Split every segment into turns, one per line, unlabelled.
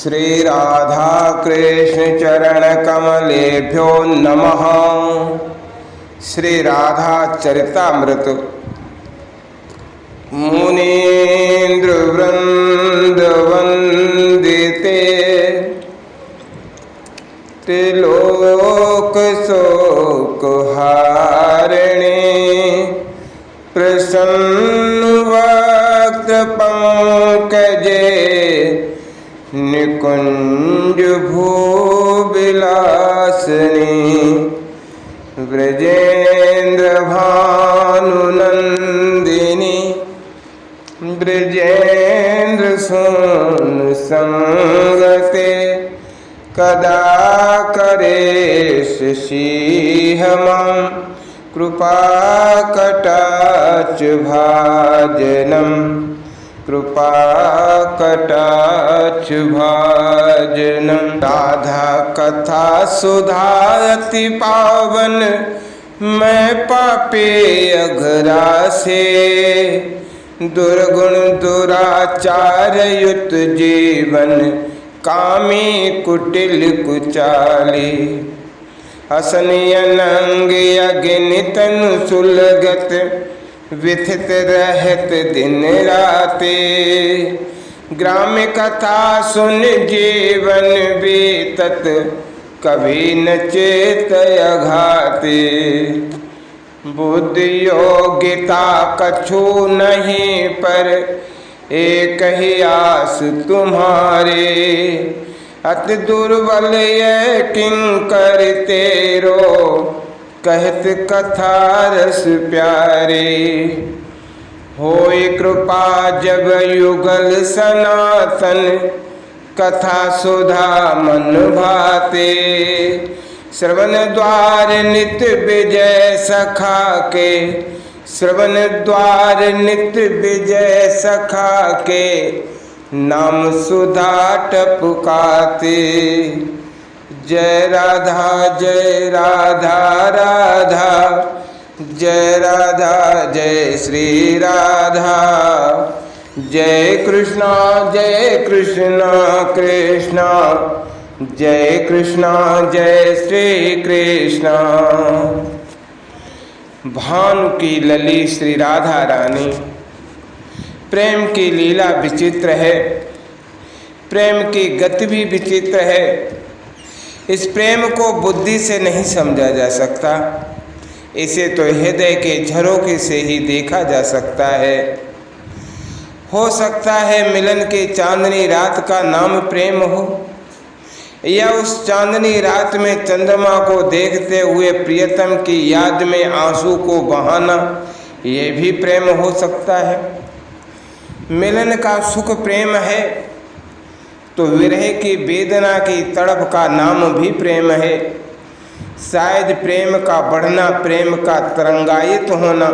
श्री राधा कृष्ण चरण कमलेभ्यो नमः। श्री राधा चरितामृत। मुनीन्द्र वृंद वंदिते त्रिलोक शोक हारिणे प्रसन्न वक्त पंकजे निकुंज भूविलासिनी ब्रजेन्द्र भानुनंदिनी ब्रजेन्द्र सोन संगते कदा करेश श्रीहमं कृपा कटाक्ष भाजनम कृपा कटाक्ष भाजनम। राधा कथा सुधा अति पावन मैं पापे अघरा से दुर्गुण दुराचार युत जीवन कामी कुटिल कुचाली असनियनंग अग्नितनु सुलगत विथित रहत दिन राते ग्राम्य कथा सुन जीवन बीतत कभी न चेत अघाते बुद्धि योग्यता कछु नहीं पर एक ही आस तुम्हारे अति दुर्बल ये किंकर तेरो कहत कथा रस प्यारे होय कृपा जब युगल सनातन कथा सुधा मन भाते श्रवण द्वार नित्य विजय सखा के श्रवण द्वार नित्य विजय सखा के नाम सुधा टपकाते। जय राधा राधा जय राधा जय श्री राधा जय कृष्णा कृष्णा जय कृष्णा जय श्री कृष्णा। भानु की लली श्री राधा रानी। प्रेम की लीला विचित्र है, प्रेम की गति भी विचित्र है। इस प्रेम को बुद्धि से नहीं समझा जा सकता, इसे तो हृदय के झरोखे से ही देखा जा सकता है। हो सकता है मिलन की चांदनी रात का नाम प्रेम हो, या उस चांदनी रात में चंद्रमा को देखते हुए प्रियतम की याद में आंसू को बहाना, ये भी प्रेम हो सकता है। मिलन का सुख प्रेम है तो विरह की वेदना की तड़प का नाम भी प्रेम है। शायद प्रेम का बढ़ना, प्रेम का तरंगायित होना,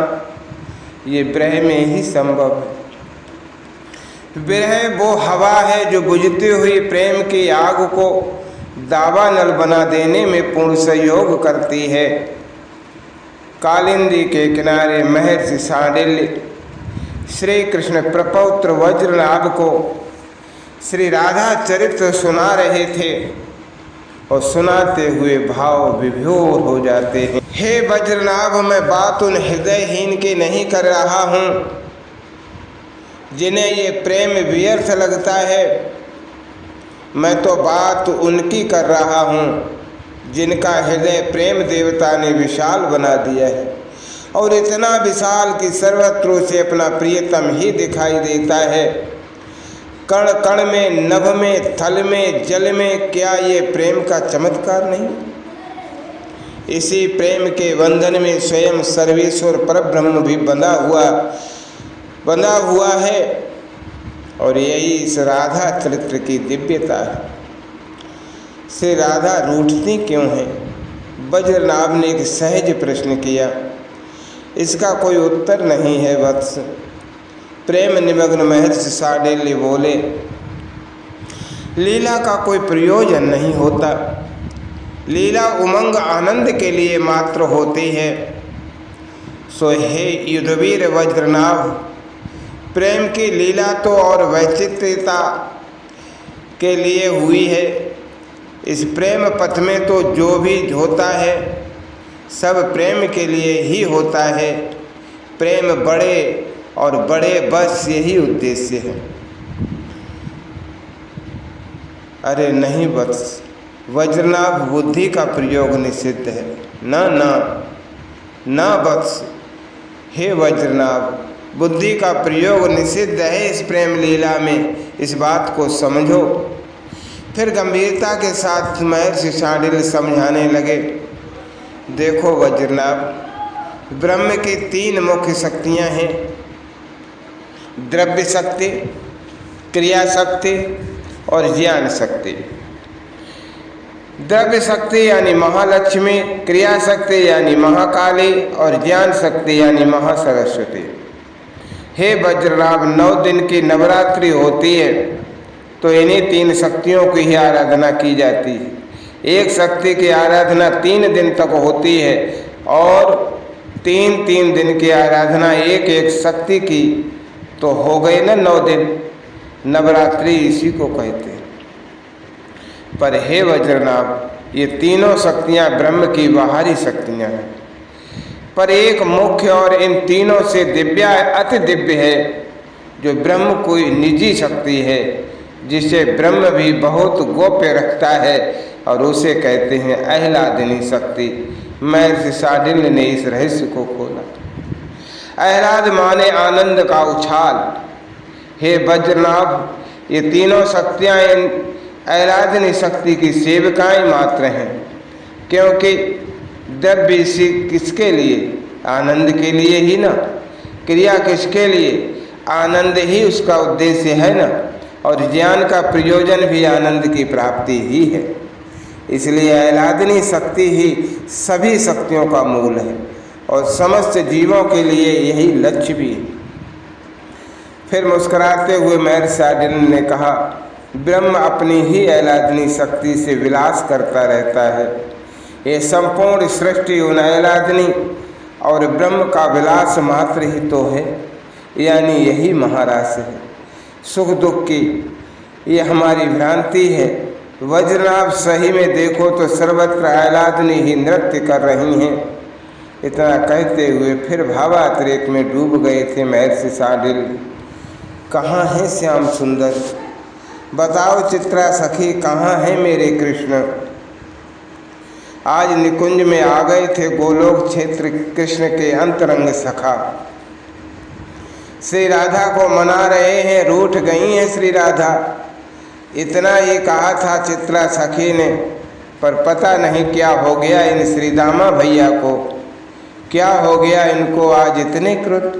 ये विरह में ही संभव है। विरह वो हवा है जो बुझती हुई प्रेम की आग को दावानल बना देने में पूर्ण सहयोग करती है। कालिंदी के किनारे महर्षि सांडिल्य श्री कृष्ण प्रपौत्र वज्रनाभ को श्री राधा चरित्र सुना रहे थे और सुनाते हुए भाव विभोर हो जाते हैं। हे वज्रनाभ, मैं बात उन हृदयहीन की नहीं कर रहा हूँ जिन्हें ये प्रेम व्यर्थ लगता है। मैं तो बात उनकी कर रहा हूँ जिनका हृदय प्रेम देवता ने विशाल बना दिया है, और इतना विशाल कि सर्वत्र से अपना प्रियतम ही दिखाई देता है। कण कण में, नभ में, थल में, जल में, क्या ये प्रेम का चमत्कार नहीं? इसी प्रेम के बंधन में स्वयं सर्वेश्वर परब्रह्म भी बंधा हुआ है, और यही इस राधा चरित्र की दिव्यता है। श्री राधा रूठती क्यों है? वज्रनाभ ने एक सहज प्रश्न किया। इसका कोई उत्तर नहीं है वत्स। प्रेम निमग्न महर्षि सांडिल्य बोले, लीला का कोई प्रयोजन नहीं होता। लीला उमंग आनंद के लिए मात्र होती है। सो हे युद्धवीर वज्रनाभ, प्रेम की लीला तो और वैचित्र्यता के लिए हुई है। इस प्रेम पथ में तो जो भी होता है सब प्रेम के लिए ही होता है। प्रेम बड़े और बड़े, बस यही उद्देश्य है। अरे नहीं बस, वज्रनाभ बुद्धि का प्रयोग निषिद्ध है। ना ना ना बस, हे वज्रनाभ, बुद्धि का प्रयोग निषिद्ध है इस प्रेम लीला में, इस बात को समझो। फिर गंभीरता के साथ महर्षि शांडिल्य समझाने लगे, देखो वज्रनाभ, ब्रह्म की 3 मुख्य शक्तियां हैं, द्रव्य शक्ति, क्रिया शक्ति और ज्ञान शक्ति। द्रव्य शक्ति यानी महालक्ष्मी, क्रिया शक्ति यानी महाकाली और ज्ञान शक्ति यानी महासरस्वती। हे वज्रनाभ, 9 दिन की नवरात्रि होती है तो इन्हीं 3 शक्तियों की ही आराधना की जाती है। एक शक्ति की आराधना 3 दिन तक होती है और 3-3 दिन की आराधना एक एक शक्ति की, तो हो गए ना 9 दिन। नवरात्रि इसी को कहते हैं। पर हे वज्रनाभ, ये तीनों शक्तियाँ ब्रह्म की बाहरी शक्तियाँ हैं, पर एक मुख्य और इन तीनों से दिव्या अति दिव्य है, जो ब्रह्म कोई निजी शक्ति है, जिसे ब्रह्म भी बहुत गोप्य रखता है और उसे कहते हैं आह्लादिनी शक्ति। महर्षि शांडिल्य ने इस रहस्य को खोला। आह्लाद माने आनंद का उछाल। हे वज्रनाभ, ये तीनों शक्तियाँ इन आह्लादिनी शक्ति की सेविकाएं मात्र हैं, क्योंकि द्रव्य इसी किसके लिए? आनंद के लिए ही ना। क्रिया किसके लिए? आनंद ही उसका उद्देश्य है ना। और ज्ञान का प्रयोजन भी आनंद की प्राप्ति ही है। इसलिए आह्लादिनी शक्ति ही सभी शक्तियों का मूल है और समस्त जीवों के लिए यही लक्ष्य भी है। फिर मुस्कुराते हुए महर्षि शांडिल्य ने कहा, ब्रह्म अपनी ही आह्लादिनी शक्ति से विलास करता रहता है। ये संपूर्ण सृष्टि उन आह्लादिनी और ब्रह्म का विलास मात्र ही तो है, यानी यही महारास है। सुख दुख की ये हमारी भ्रांति है। वज्रनाभ, सही में देखो तो सर्वत्र आह्लादिनी ही नृत्य कर रही हैं। इतना कहते हुए फिर भावातिरेक में डूब गए थे महर्षि शांडिल्य। कहाँ है श्याम सुंदर? बताओ चित्रा सखी, कहाँ है मेरे कृष्ण? आज निकुंज में आ गए थे गोलोक क्षेत्र कृष्ण के अंतरंग सखा। श्री राधा को मना रहे हैं, रूठ गई हैं श्री राधा। इतना ही कहा था चित्रा सखी ने, पर पता नहीं क्या हो गया इन श्री दामा भैया को। क्या हो गया इनको आज इतने क्रुद्ध?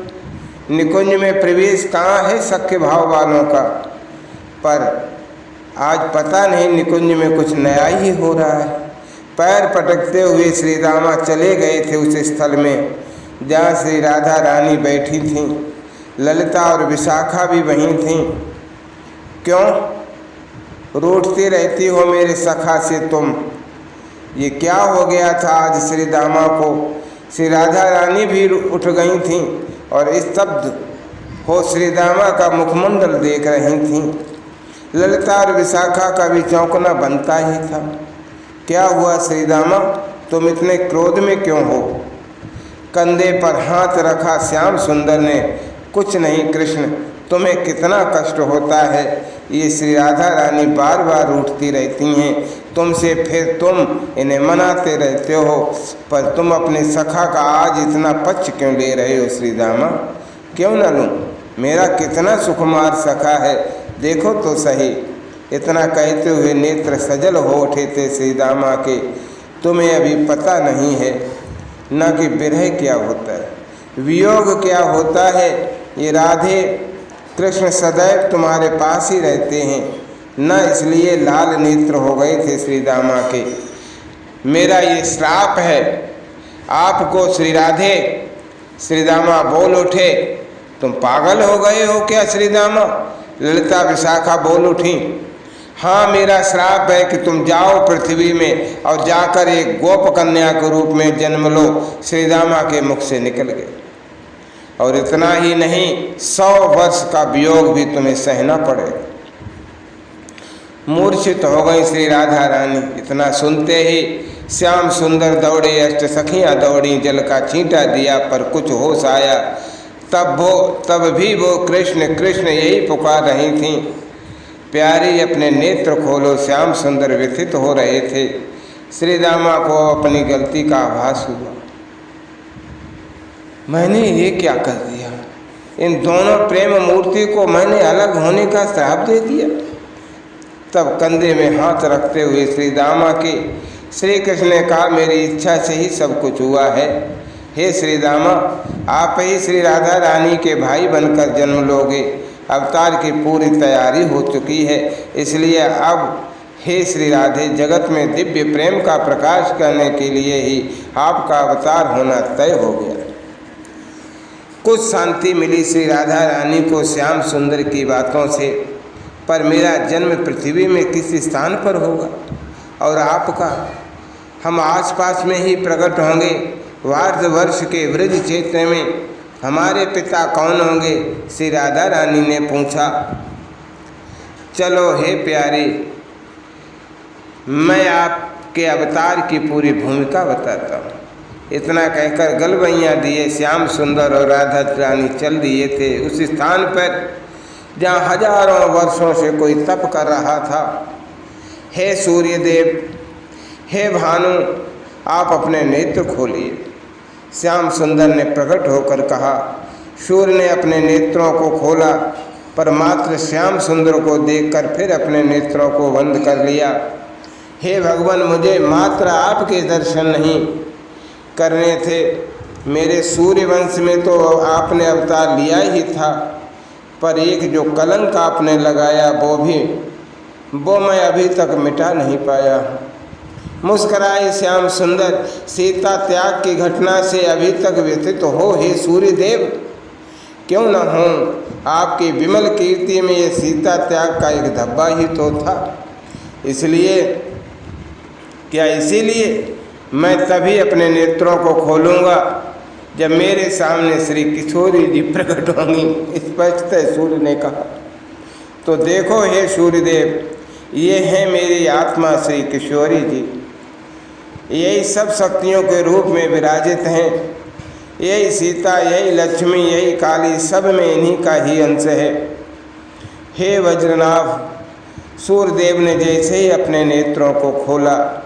निकुंज में प्रवेश कहाँ है सख्य भाव वालों का? पर आज पता नहीं निकुंज में कुछ नया ही हो रहा है। पैर पटकते हुए श्री दामा चले गए थे उस स्थल में जहाँ श्री राधा रानी बैठी थीं। ललिता और विशाखा भी वहीं थीं। क्यों रूठती रहती हो मेरे सखा से तुम? ये क्या हो गया था आज श्री दामा को? श्री राधा रानी भी उठ गई थीं और स्तब्ध हो श्री दामा का मुखमंडल देख रही थीं। ललिता और विशाखा का भी चौंकना बनता ही था। क्या हुआ श्री दामा, तुम इतने क्रोध में क्यों हो? कंधे पर हाथ रखा श्याम सुंदर ने, कुछ नहीं कृष्ण, तुम्हें कितना कष्ट होता है। ये श्री राधा रानी बार बार उठती रहती हैं तुमसे, फिर तुम इन्हें मनाते रहते हो, पर तुम अपने सखा का आज इतना पक्ष क्यों ले रहे हो श्री दामा? क्यों न लूँ? मेरा कितना सुकुमार सखा है, देखो तो सही। इतना कहते हुए नेत्र सजल हो उठे थे श्री दामा के। तुम्हें अभी पता नहीं है न कि विरह क्या होता है, वियोग क्या होता है। ये राधे कृष्ण सदैव तुम्हारे पास ही रहते हैं, न इसलिए लाल नेत्र हो गए थे श्री दामा के। मेरा ये श्राप है आपको श्री राधे। श्री दामा बोल उठे, तुम पागल हो गए हो क्या श्री दामा? ललिता विशाखा बोल उठी, हाँ मेरा श्राप है कि तुम जाओ पृथ्वी में और जाकर एक गोप कन्या के रूप में जन्म लो। श्री दामा के मुख से निकल गए। और इतना ही नहीं, 100 वर्ष का वियोग भी तुम्हें सहना पड़ेगा। मूर्छित हो गई श्री राधा रानी। इतना सुनते ही श्याम सुंदर दौड़े, अष्ट सखियाँ दौड़ी, जल का छींटा दिया पर कुछ होश आया। तब भी वो कृष्ण कृष्ण यही पुकार रही थीं। प्यारी अपने नेत्र खोलो, श्याम सुंदर व्यथित हो रहे थे। श्री रामा को अपनी गलती का आभास हुआ, मैंने ये क्या कर दिया, इन दोनों प्रेम मूर्ति को मैंने अलग होने का श्राप दे दिया। तब कंधे में हाथ रखते हुए श्री रामा के श्री कृष्ण ने कहा, मेरी इच्छा से ही सब कुछ हुआ है। हे श्री रामा, आप ही श्री राधा रानी के भाई बनकर जन्म लोगे। अवतार की पूरी तैयारी हो चुकी है, इसलिए अब हे श्री राधे, जगत में दिव्य प्रेम का प्रकाश करने के लिए ही आपका अवतार होना तय हो गया। कुछ शांति मिली श्री राधा रानी को श्याम सुंदर की बातों से, पर मेरा जन्म पृथ्वी में किस स्थान पर होगा और आपका? हम आसपास में ही प्रकट होंगे। भारतवर्ष के वृज क्षेत्र में हमारे पिता कौन होंगे? श्री राधा रानी ने पूछा। चलो हे प्यारे, मैं आपके अवतार की पूरी भूमिका बताता हूँ। इतना कहकर गलबैयाँ दिए श्याम सुंदर और राधा रानी चल दिए थे उस स्थान पर जहाँ हजारों वर्षों से कोई तप कर रहा था। हे सूर्यदेव, हे भानु, आप अपने नेत्र खोलिए। श्याम सुंदर ने प्रकट होकर कहा। सूर्य ने अपने नेत्रों को खोला, पर मात्र श्याम सुंदर को देखकर फिर अपने नेत्रों को बंद कर लिया। हे भगवान, मुझे मात्र आपके दर्शन नहीं करने थे, मेरे सूर्य वंश में तो आपने अवतार लिया ही था, पर एक जो कलंक आपने लगाया वो मैं अभी तक मिटा नहीं पाया। मुस्कराए श्याम सुंदर, सीता त्याग की घटना से अभी तक व्यथित हो हे सूर्यदेव? क्यों न हो, आपकी विमल कीर्ति में ये सीता त्याग का एक धब्बा ही तो था। इसलिए इसीलिए मैं तभी अपने नेत्रों को खोलूँगा जब मेरे सामने श्री किशोरी जी प्रकट होंगी। स्पष्ट सूर्य ने कहा। तो देखो हे सूर्यदेव, ये है मेरी आत्मा श्री किशोरी जी। यही सब शक्तियों के रूप में विराजित हैं। यही सीता, यही लक्ष्मी, यही काली, सब में इन्हीं का ही अंश है। हे वज्रनाभ, सूर्यदेव ने जैसे ही अपने नेत्रों को खोला,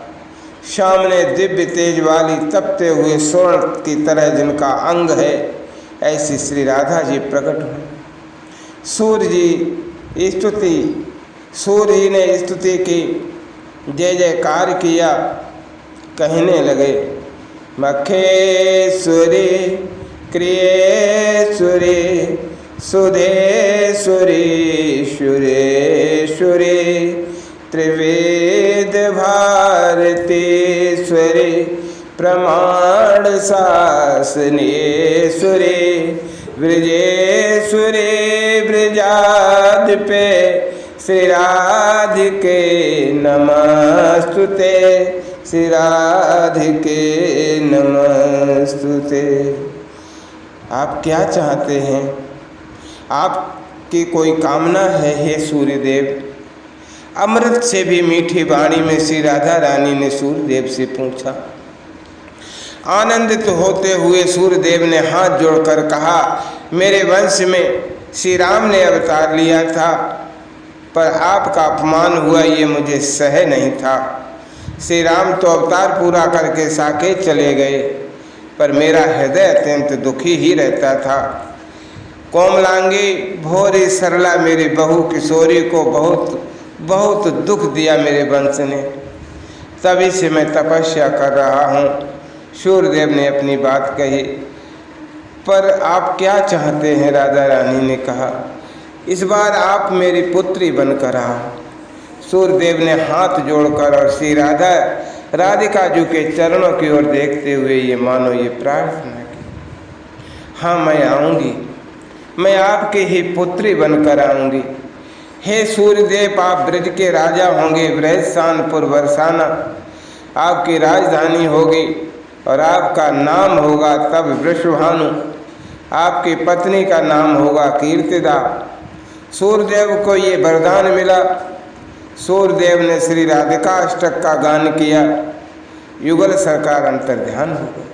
सामने दिव्य तेज वाली तपते हुए स्वर्ण की तरह जिनका अंग है, ऐसी श्री राधा जी प्रकट हुई। सूर्य जी ने स्तुति की, जय जयकार किया, कहने लगे, मखेश्वरी, क्रियेश्वरी, सुधेश्वरी, सुरेश्वरी, त्रिवेद भारतेश्वरी, प्रमाण शासनेश्वरी, ब्रजेश्वरी, ब्रजाधिपे, श्री राधिके नमस्तुते, श्री राधिके नमस्तुते। आप क्या चाहते हैं? आपकी कोई कामना है हे सूर्यदेव? अमृत से भी मीठी वाणी में श्री राधा रानी ने सूर्यदेव से पूछा। आनंदित होते हुए सूर्यदेव ने हाथ जोड़कर कहा, मेरे वंश में श्री राम ने अवतार लिया था, पर आपका अपमान हुआ ये मुझे सह नहीं था। श्री राम तो अवतार पूरा करके साकेत चले गए, पर मेरा हृदय अत्यंत दुखी ही रहता था। कोमलांगी भोरी सरला मेरी बहू किशोरी को बहुत दुख दिया मेरे वंश ने, तभी से मैं तपस्या कर रहा हूँ। सूर्यदेव ने अपनी बात कही। पर आप क्या चाहते हैं? राधा रानी ने कहा, इस बार आप मेरी पुत्री बनकर आओ। सूर्यदेव ने हाथ जोड़कर और श्री राधिका जी के चरणों की ओर देखते हुए ये प्रार्थना की, हाँ मैं आऊँगी, मैं आपकी ही पुत्री बनकर आऊँगी। हे सूर्यदेव, आप ब्रज के राजा होंगे, बृहस्सानपुर बरसाना आपकी राजधानी होगी और आपका नाम होगा तब वृषभानु, आपकी पत्नी का नाम होगा कीर्तिदा। सूर्यदेव को ये वरदान मिला। सूरदेव ने श्री राधिका अष्टक का गान किया। युगल सरकार अंतर्ध्यान हो गए।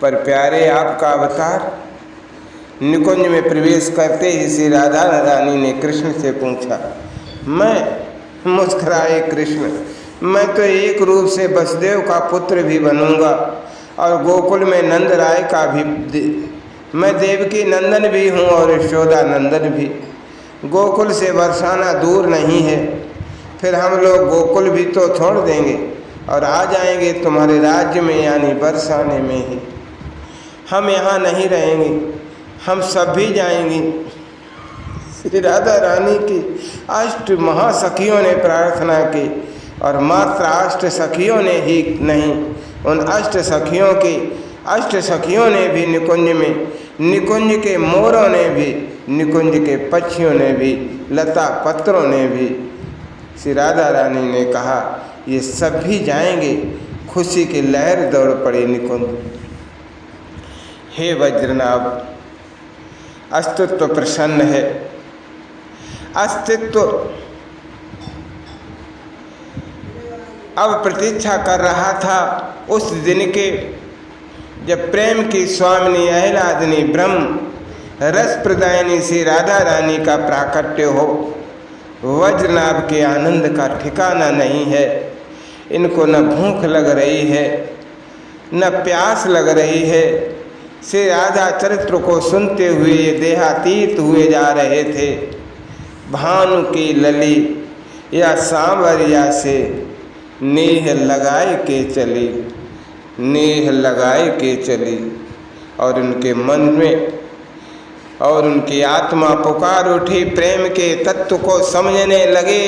पर प्यारे आपका अवतार। निकुंज में प्रवेश करते ही श्री राधा रानी ने कृष्ण से पूछा। मैं? मुस्कुराए कृष्ण, मैं तो एक रूप से वसुदेव का पुत्र भी बनूंगा और गोकुल में नंद राय का भी मैं देवकी नंदन भी हूँ और यशोदा नंदन भी। गोकुल से बरसाना दूर नहीं है, फिर हम लोग गोकुल भी तो छोड़ देंगे और आ जाएंगे तुम्हारे राज्य में, यानी बरसाने में ही। हम यहाँ नहीं रहेंगे, हम सब भी जाएंगे। श्री राधा रानी की अष्ट महासखियों ने प्रार्थना की और मात्र अष्ट सखियों ने ही नहीं, उन अष्ट सखियों ने भी निकुंज में, निकुंज के मोरों ने भी, निकुंज के पक्षियों ने भी, लता पत्रों ने भी। श्री राधा रानी ने कहा ये सब भी जाएंगे। खुशी की लहर दौड़ पड़ी निकुंज। हे वज्रनाभ, अस्तित्व प्रसन्न है। अस्तित्व अब प्रतीक्षा कर रहा था उस दिन के जब प्रेम की स्वामिनी अहलादिनी ब्रह्म रस प्रदायिनी श्री राधा रानी का प्राकट्य हो। वज्रनाभ के आनंद का ठिकाना नहीं है। इनको न भूख लग रही है, न प्यास लग रही है। श्री राधा चरित्र को सुनते हुए ये देहातीत हुए जा रहे थे। भानु की लली या सांवरिया से नेह लगाए के चली, नेह लगाए के चली और उनके मन में और उनकी आत्मा पुकार उठी, प्रेम के तत्व को समझने लगे।